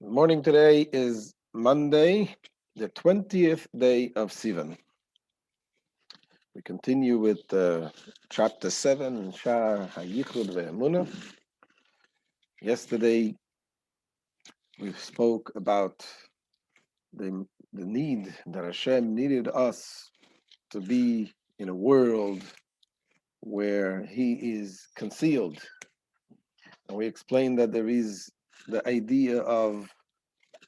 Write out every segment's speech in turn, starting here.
The morning today is Monday, the 20th day of Sivan. We continue with chapter 7, Shaar Hayichud VeHaemuna. Yesterday, we spoke about the need that Hashem needed us to be in a world where He is concealed. And we explained that there is the idea of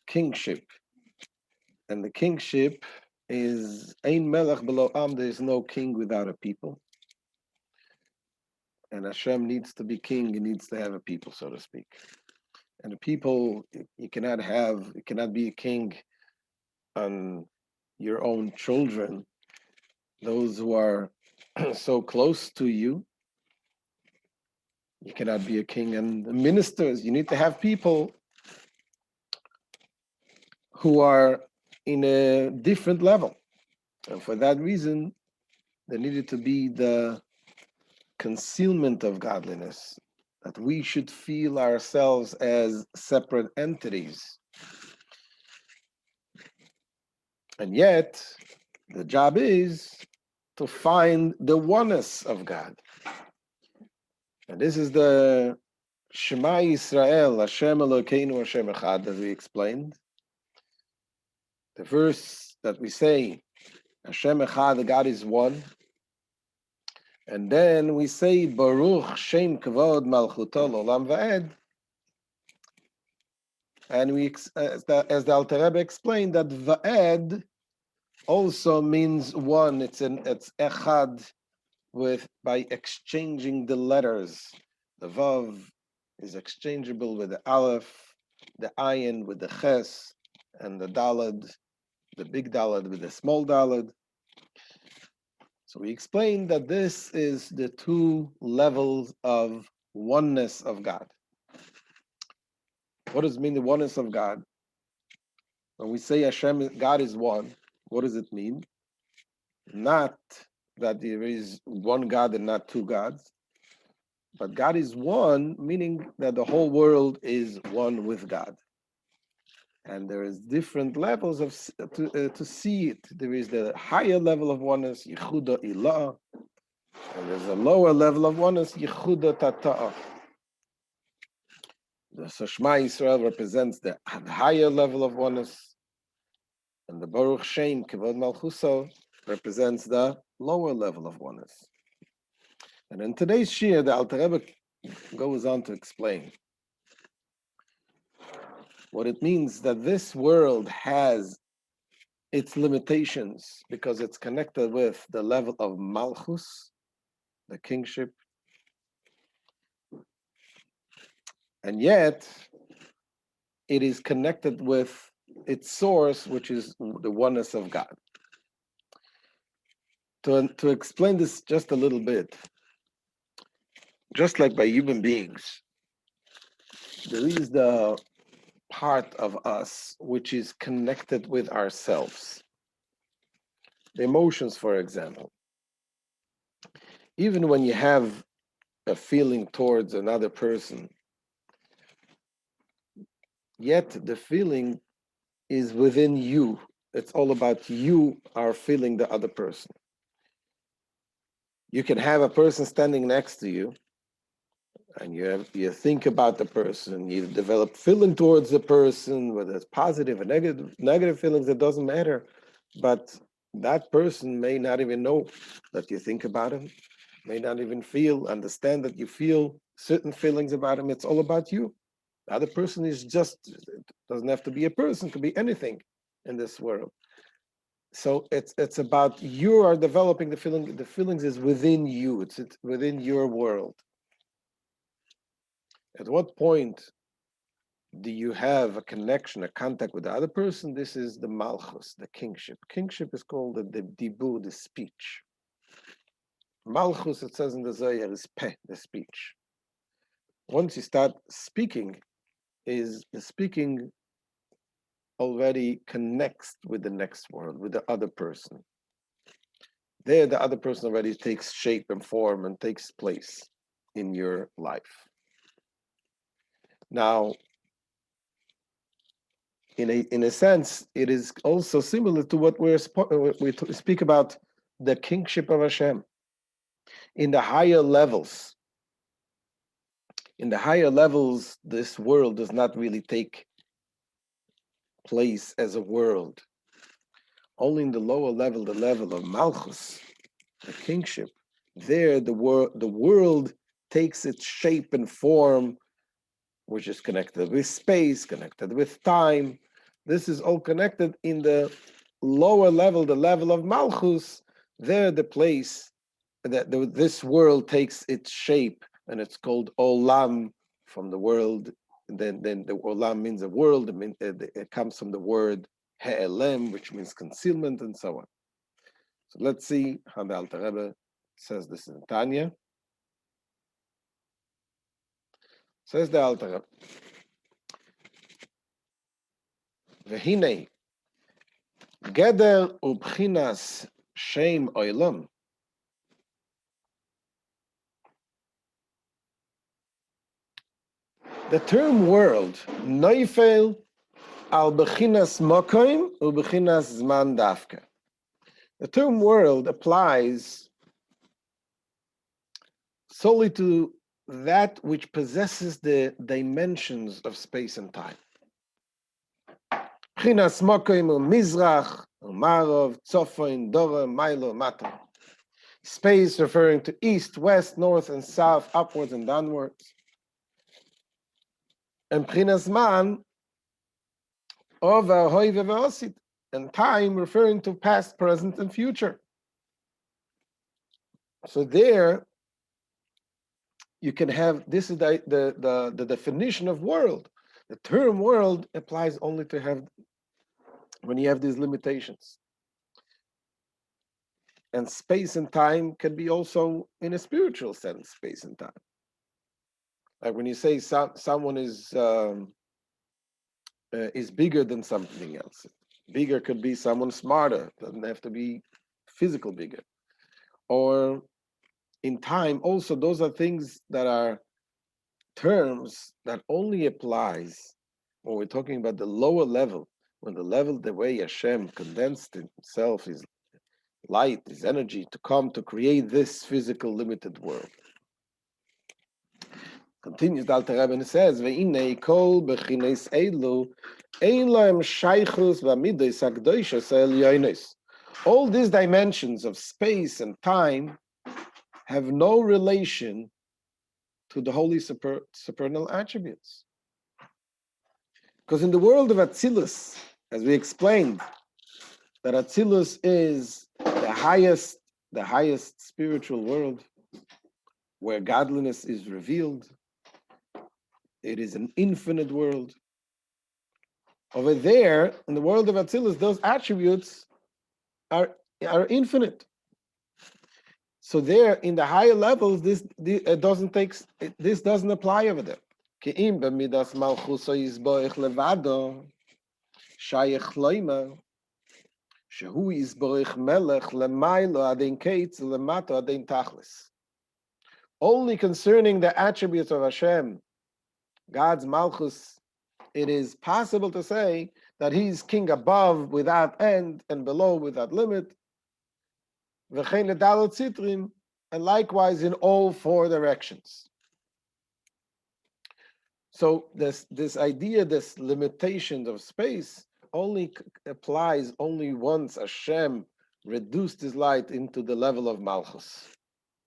kingship. And the kingship is Ein Melech below Am, there is no king without a people. And Hashem needs to be king, he needs to have a people, so to speak. And the people, you cannot be a king on your own children, those who are so close to you. You cannot be a king. And the ministers, you need to have people who are in a different level. And for that reason, there needed to be the concealment of godliness, that we should feel ourselves as separate entities. And yet, the job is to find the oneness of God. And this is the Shema Yisrael, Hashem Elokeinu Hashem Echad, as we explained. The verse that we say, Hashem Echad, God is one. And then we say, Baruch Shem Kavod Malchuto Olam Va'ed. And we, as the Alter Rebbe explained, that Va'ed also means one. It's Echad by exchanging the letters. The Vav is exchangeable with the Aleph, the Ayin with the Ches, and the Dalad, the big Dalad with the small Dalad. So we explained that this is the two levels of oneness of God. What does it mean, the oneness of God? When we say Hashem, God is one, what does it mean? Not that there is one God and not two gods, but God is one, meaning that the whole world is one with God. And there is different levels to see it. There is the higher level of oneness, Yehuda Ilah, and there's a lower level of oneness, Yehuda Tata'ah. The Shema Yisrael represents the higher level of oneness, and the Baruch Shem Kavod Malchuso represents the lower level of oneness. And in today's Shir, the Alter Rebbe goes on to explain what it means that this world has its limitations because it's connected with the level of Malchus, the kingship, and yet it is connected with its source, which is the oneness of God. To explain this just a little bit, just like by human beings, there is the part of us which is connected with ourselves. The emotions, for example. Even when you have a feeling towards another person, yet the feeling is within you. It's all about you are feeling the other person. You can have a person standing next to you, and you think about the person, you develop feeling towards the person, whether it's positive or negative feelings, it doesn't matter. But that person may not even know that you think about him, may not even understand that you feel certain feelings about him. It's all about you. The other person is just, it doesn't have to be a person, it could be anything in this world. So it's about you are developing the feeling. The feelings is within you. It's within your world. At what point do you have a connection, a contact with the other person? This is the Malchus, the kingship. Kingship is called the dibur, the speech. Malchus, it says in the Zohar, is peh, the speech. Once you start speaking, is the speaking already connects with the next world, with the other person. There, the other person already takes shape and form and takes place in your life. Now, in a sense, it is also similar to what we speak about the kingship of Hashem. In the higher levels, this world does not really take place as a world. Only in the lower level, the level of Malchus, the kingship, there the world takes its shape and form, which is connected with space, connected with time. This is all connected in the lower level, the level of Malchus. There, the place that this world takes its shape, and it's called Olam, from the world. Then the Olam means a world. It comes from the word He'elem, which means concealment, and so on. So let's see how the Alter Rebbe says this in Tanya. Says the Alter Rebbe, V'hinei Geder ubchinas shem oilam. The term world, noifel al bechinas mokoim u bechinas zman dafka. The term world applies solely to that which possesses the dimensions of space and time. Bechinas mokoim u mizrach, u marov, tzofon, dora, mailo, mata. Space referring to east, west, north, and south, upwards and downwards. And Pchinas Man, over Hoive Ve'osid, and time referring to past, present, and future. So there, you can have, this is the definition of world. The term world applies only to have, when you have these limitations. And space and time can be also, in a spiritual sense, space and time. Like when you say someone is bigger than something else. Bigger could be someone smarter, doesn't have to be physical bigger. Or in time, also, those are things that are terms that only applies when we're talking about the lower level, when the level, the way Hashem condensed himself, his light, his energy, to come to create this physical limited world. Continues the Alter Rebbe and says, "Ve'inei kol bechines elu ein lahem shaychus v'amidos hakdoshos ha'elyonos." All these dimensions of space and time have no relation to the holy supernal attributes. Because in the world of Atzilus, as we explained, that Atzilus is the highest spiritual world where godliness is revealed. It is an infinite world. Over there, in the world of Atzilus, those attributes are infinite. So there, in the higher levels, this doesn't apply over there. Ke'im b'midas malchuso yizboich levado shayich loima shehu yizboich melech lemaylo adein keitz lemato adein tachlis. Only concerning the attributes of Hashem, God's Malchus, it is possible to say that He's king above without end and below without limit. And likewise in all four directions. So this idea, this limitation of space only applies only once Hashem reduced his light into the level of Malchus.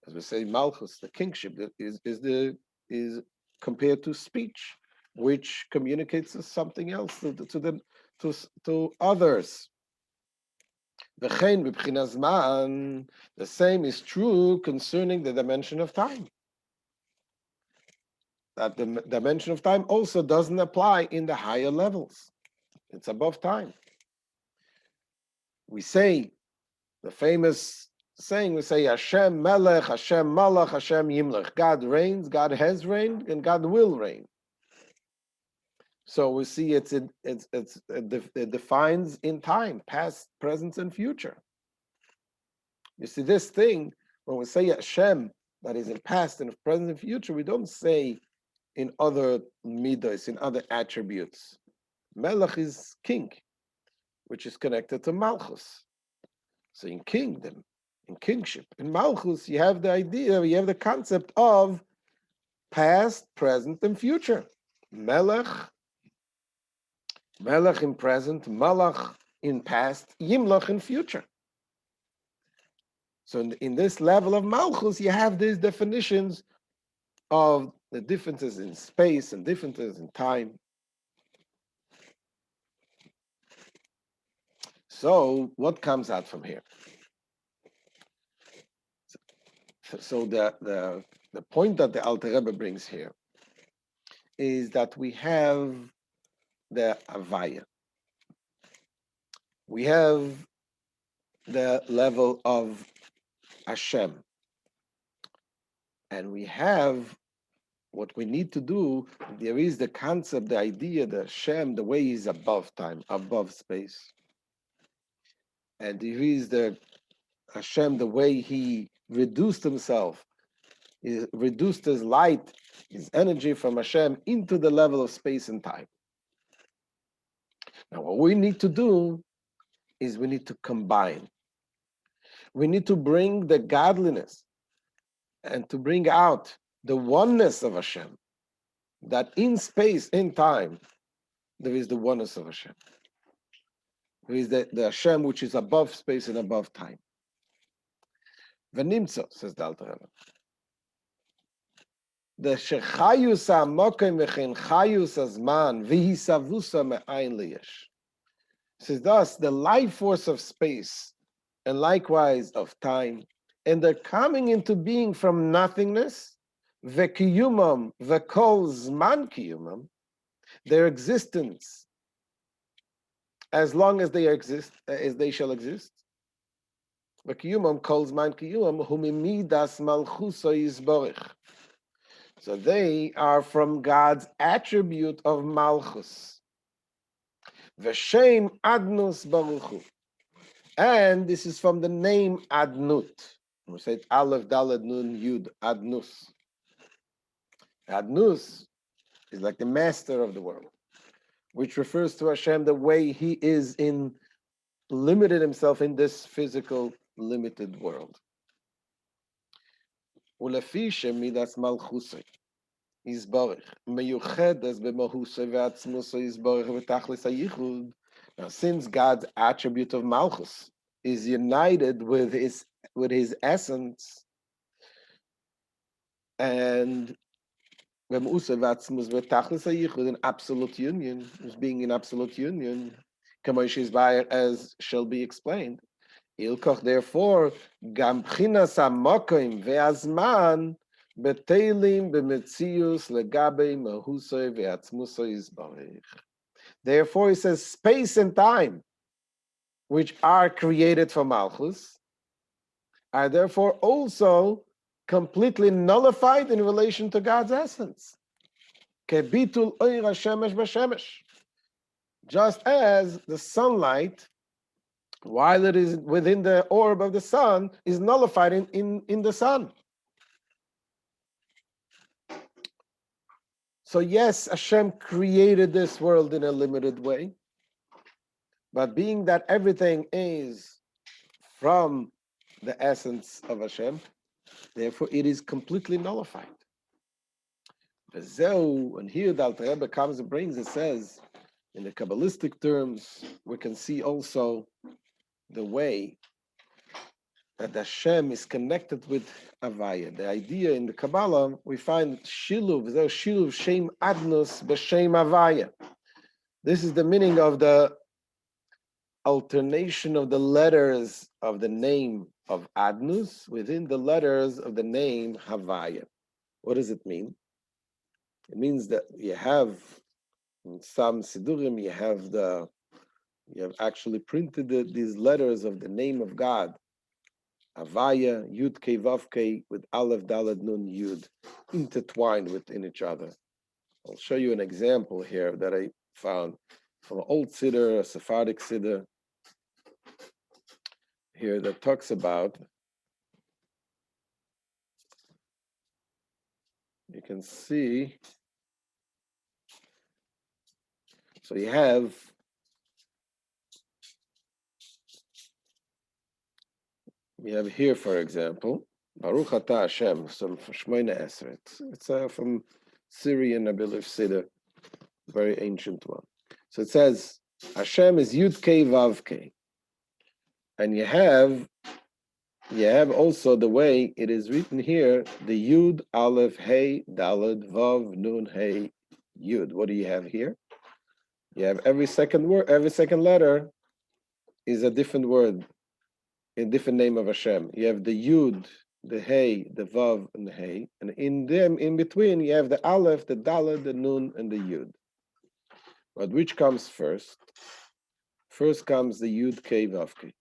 As we say, Malchus, the kingship, is compared to speech, which communicates something else to others. The same is true concerning the dimension of time. That the dimension of time also doesn't apply in the higher levels. It's above time. We say, the famous saying, we say, Hashem Melech, Hashem Malach, Hashem Yimlech. God reigns, God has reigned, and God will reign. So we see it defines in time, past, present, and future. You see, this thing, when we say Hashem, that is in past and present and future, we don't say in other midos, in other attributes. Melech is king, which is connected to Malchus. So in kingdom, in kingship, in Malchus, you have the idea, you have the concept of past, present, and future. Melech in present, Malach in past, Yimlach in future. So in this level of Malchus, you have these definitions of the differences in space and differences in time. So what comes out from here? So the point that the Alter Rebbe brings here is that we have the Avaya. We have the level of Hashem. And we have what we need to do. There is the concept, the idea, the Hashem, the way he's above time, above space. And there is the Hashem, the way he reduced himself, he reduced his light, his energy from Hashem into the level of space and time. Now, what we need to do is we need to combine. We need to bring the godliness and to bring out the oneness of Hashem, that in space, in time, there is the oneness of Hashem. There is the Hashem which is above space and above time. V'nimtzo, says the Alter Rebbe. The shechayus ha'mokim v'chein chayus hazman v'hisavusa me'ayin liyesh. Says thus, the life force of space and likewise of time, and they're coming into being from nothingness, v'kiyumam v'kol zman kiyumam, their existence, as long as they exist, as they shall exist. V'kiyumam kol zman kiyumam humimidas malchuso yizborich. So they are from God's attribute of Malchus. V'shem Adnus Baruch Hu. And this is from the name Adnut. We say Aleph, Daled, Nun, Yud, Adnus. Adnus is like the master of the world, which refers to Hashem the way he is in limited himself in this physical limited world. Ulefi shemidas Malchusay. Yisborich meyuchedes b'mahusay ve'atzmusay yisborich v'tachlis hayichud. Now, since God's attribute of Malchus is united with his essence, and v'musay ve'atzmus v'tachlis hayichud, in absolute union, is being in absolute union, as shall be explained. Ilkoch, therefore, gam bchinas hamokim ve'azman beteilim b'metzius legabe mahusay ve'atzmusay yisborich. Therefore, he says space and time, which are created for Malchus, are therefore also completely nullified in relation to God's essence. Kebitul oir hashemesh b'shemesh. Just as the sunlight, while it is within the orb of the sun, is nullified in the sun. So yes, Hashem created this world in a limited way, but being that everything is from the essence of Hashem, therefore it is completely nullified. And here the Alter Rebbe comes and brings, it says, in the Kabbalistic terms, we can see also the way that Hashem is connected with Avaya. The idea in the Kabbalah, we find Shiluv Shem Adnus B'Shem Avaya. This is the meaning of the alternation of the letters of the name of Adnus within the letters of the name Havaya. What does it mean? It means that you have in some Sidurim, you have actually printed these letters of the name of God, Havaya, Yud Kei Vav Kei, with Aleph, Daled, Nun, Yud, intertwined within each other. I'll show you an example here that I found from an old Siddur, a Sephardic Siddur, here that talks about, you can see, So you have here, for example, Baruch Atah Hashem, from Shmoyne Esrei. It's from Syrian, I believe, Siddur, very ancient one. So it says, Hashem is Yud Kei Vav Kei. And you have also the way it is written here, the Yud, Aleph, Hey, Daled, Vav, Nun, Hey, Yud. What do you have here? You have every second word, every second letter is a different word, a different name of Hashem. You have the Yud, the Hey, the Vav, and the Hey, and in them, in between, you have the Aleph, the Daled, the Nun, and the Yud. But which comes first? First comes the Yud Kei Vav Kei.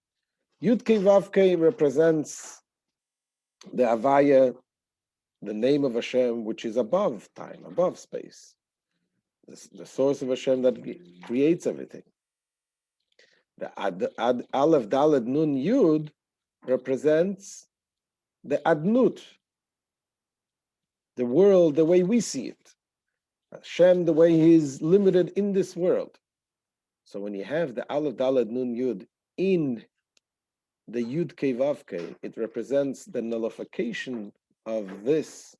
Yud Kei Vav Kei represents the Avaya, the name of Hashem, which is above time, above space, the source of Hashem that creates everything. The Aleph, Daled, Nun, Yud represents the Adnut, the world, the way we see it. Hashem, the way He is limited in this world. So when you have the Aleph, Daled, Nun, Yud in the Yud Kei Vav Kei, it represents the nullification of this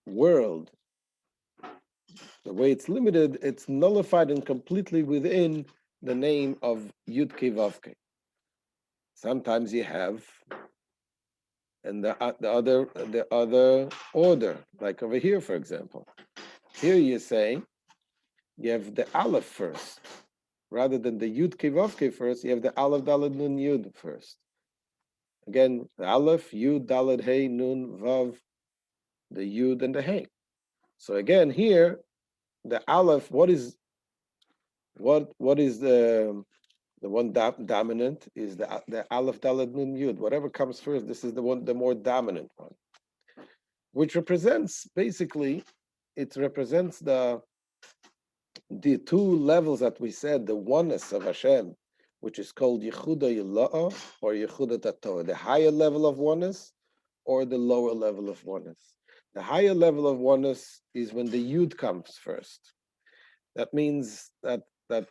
world. The way it's limited, it's nullified and completely within the name of Yud Kei Vav Kei. Sometimes you have, and the other order, like over here, for example. Here you say you have the Aleph first, rather than the Yud Kei Vav Kei first. You have the Aleph, Daled, Nun, Yud first. Again, the Aleph, Yud, Daled, Hey, Nun, Vav, the Yud, and the Hey. So again, here, the Aleph. What is the one dominant is the Aleph, Daled, Nun, Yud. Whatever comes first, this is the more dominant one, which represents basically, it represents the two levels that we said, the oneness of Hashem, which is called Yichud Ila'a or Yichud Tatorah, the higher level of oneness or the lower level of oneness. The higher level of oneness is when the Yud comes first. That means that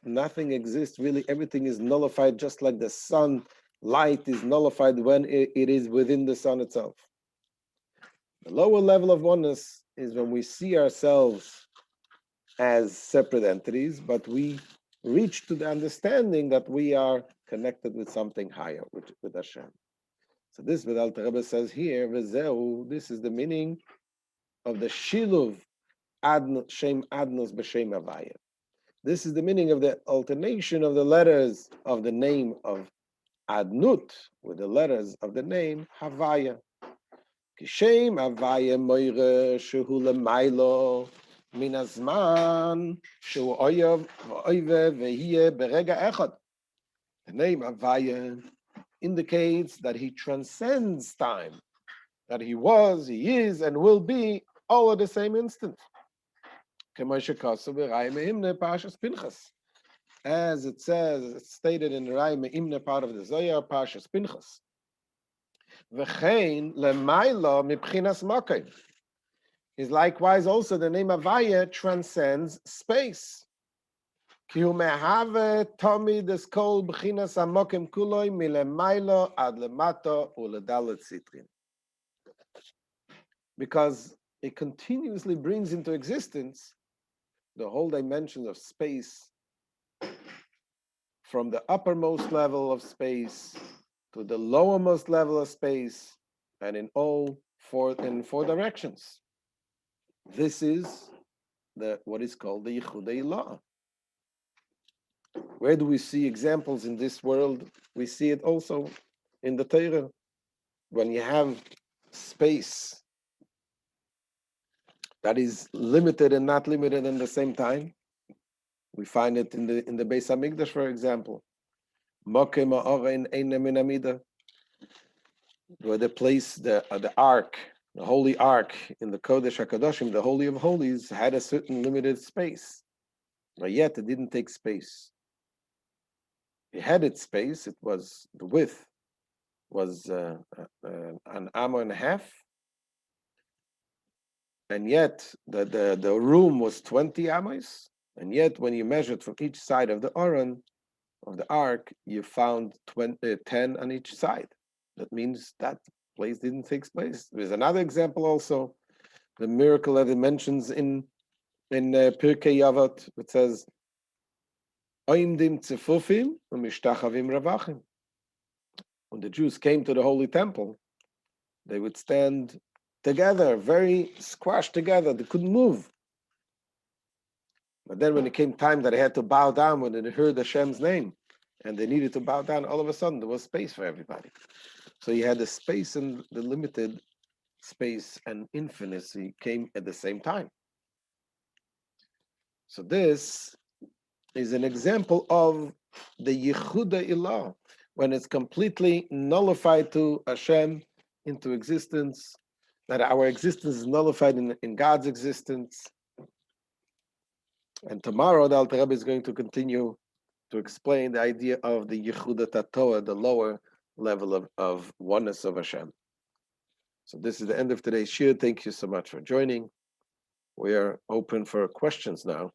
nothing exists, really everything is nullified, just like the sun light is nullified when it is within the sun itself. The lower level of oneness is when we see ourselves as separate entities, but we reach to the understanding that we are connected with something higher, with Hashem. So this, what Alter Rebbe says here, this is the meaning of the Shiluv Shem Adnos B'Shem Havaya. This is the meaning of the alternation of the letters of the name of Adnut with the letters of the name Havaya. Kishem Havaya Moire Shehu Lemailo Min Hazman Shehu Oyev V'Oyve V'Hiye Berega Echad. The name Havaya indicates that He transcends time, that He was, He is, and will be all at the same instant. As it says, it's stated in the Raime Imne part of the Zohar, Parshas Pinchas. V'chein lemaila mibchinas makom. Is likewise also the name Havaya transcends space. Ki hu mehave tamid eskol b'chinas hamokim kuloi milemaila ad lemato uledalet sitrin. Because it continuously brings into existence the whole dimension of space, from the uppermost level of space to the lowermost level of space, and in four directions. This is what is called the Yichud Ila'a. Where do we see examples in this world? We see it also in the Torah. When you have space that is limited and not limited in the same time, we find it in the Beis Hamikdash, for example. Mokem ha'orein eine min hamida, where the place, the ark, the holy ark in the Kodesh HaKadoshim, the Holy of Holies, had a certain limited space, but yet it didn't take space. It had its space. It was, the width was an amma and a half, and yet the room was 20 ammas, And yet, when you measured from each side of the Aron, of the ark, you found 10 on each side. That means that place didn't take place. There's another example also, the miracle that it mentions in Pirkei Avot. It says, "Oimdim tzefufim u'mishtachavim ravachim." When the Jews came to the Holy Temple, they would stand together, very squashed together. They couldn't move. But then when it came time that they had to bow down when they heard Hashem's name, and they needed to bow down, all of a sudden there was space for everybody. So you had the space and the limited space and infinity came at the same time. So this is an example of the Yichud Ilah, when it's completely nullified to Hashem into existence, that our existence is nullified in God's existence. And tomorrow the Alter Rebbe is going to continue to explain the idea of the Yichud Tatoa, the lower level of oneness of Hashem. So this is the end of today's shiur. Thank you so much for joining. We are open for questions now.